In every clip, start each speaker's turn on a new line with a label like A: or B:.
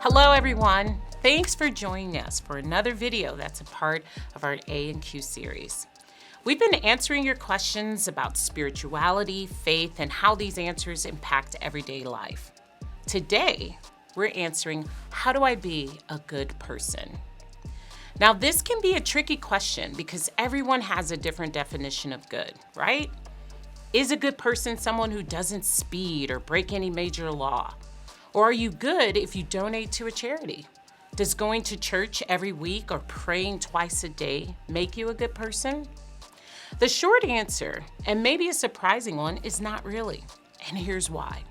A: Hello everyone, thanks for joining us for another video that's a part of our A&Q series. We've been answering your questions about spirituality, faith, and how these answers impact everyday life. Today, we're answering, how do I be a good person? Now this can be a tricky question because everyone has a different definition of good, right? Is a good person someone who doesn't speed or break any major law? Or are you good if you donate to a charity? Does going to church every week or praying twice a day make you a good person? The short answer, and maybe a surprising one, is not really. And here's why.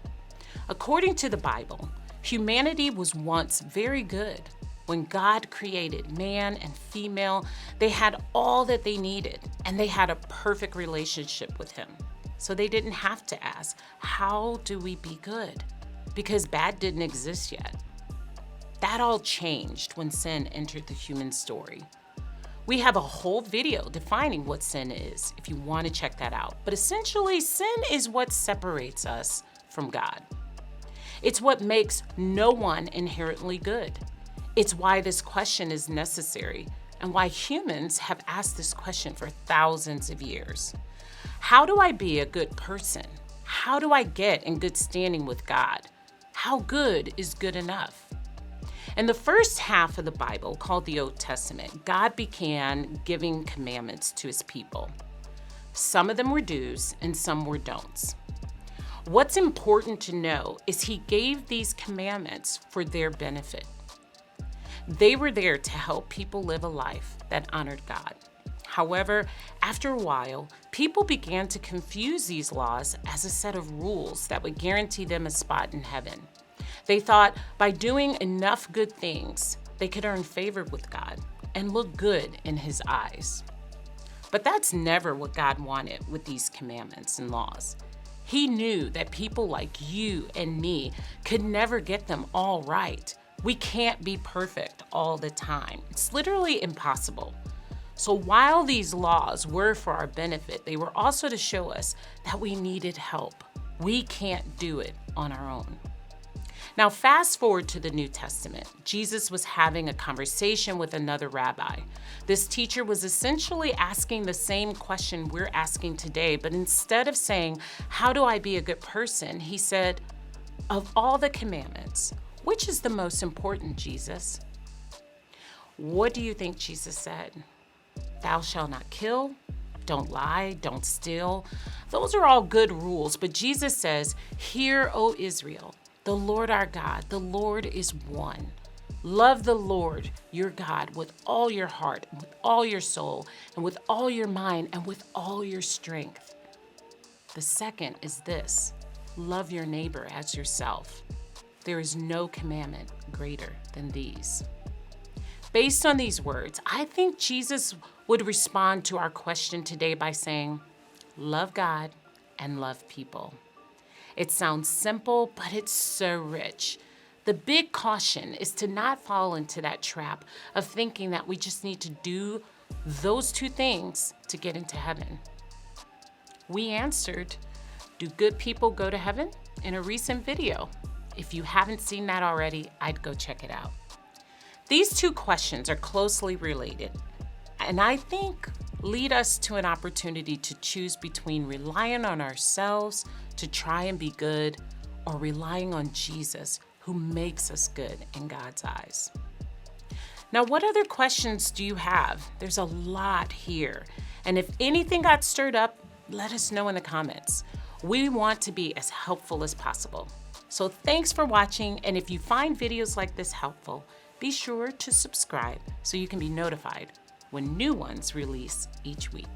A: According to the Bible, humanity was once very good. When God created man and female, they had all that they needed, and they had a perfect relationship with Him. So they didn't have to ask, how do we be good? Because bad didn't exist yet. That all changed when sin entered the human story. We have a whole video defining what sin is, if you want to check that out. But essentially, sin is what separates us from God. It's what makes no one inherently good. It's why this question is necessary and why humans have asked this question for thousands of years. How do I be a good person? How do I get in good standing with God? How good is good enough? In the first half of the Bible, called the Old Testament, God began giving commandments to His people. Some of them were do's and some were don'ts. What's important to know is He gave these commandments for their benefit. They were there to help people live a life that honored God. However, after a while, people began to confuse these laws as a set of rules that would guarantee them a spot in heaven. They thought by doing enough good things, they could earn favor with God and look good in His eyes. But that's never what God wanted with these commandments and laws. He knew that people like you and me could never get them all right. We can't be perfect all the time. It's literally impossible. So while these laws were for our benefit, they were also to show us that we needed help. We can't do it on our own. Now fast forward to the New Testament. Jesus was having a conversation with another rabbi. This teacher was essentially asking the same question we're asking today, but instead of saying, how do I be a good person? He said, of all the commandments, which is the most important, Jesus? What do you think Jesus said? Thou shalt not kill, don't lie, don't steal. Those are all good rules, but Jesus says, hear, O Israel, the Lord our God, the Lord is one. Love the Lord your God with all your heart, with all your soul, and with all your mind, and with all your strength. The second is this, love your neighbor as yourself. There is no commandment greater than these. Based on these words, I think Jesus would respond to our question today by saying, love God and love people. It sounds simple, but it's so rich. The big caution is to not fall into that trap of thinking that we just need to do those two things to get into heaven. We answered, do good people go to heaven? In a recent video. If you haven't seen that already, I'd go check it out. These two questions are closely related, and I think lead us to an opportunity to choose between relying on ourselves to try and be good or relying on Jesus, who makes us good in God's eyes. Now, what other questions do you have? There's a lot here, and if anything got stirred up, let us know in the comments. We want to be as helpful as possible. So thanks for watching, and if you find videos like this helpful, be sure to subscribe so you can be notified when new ones release each week.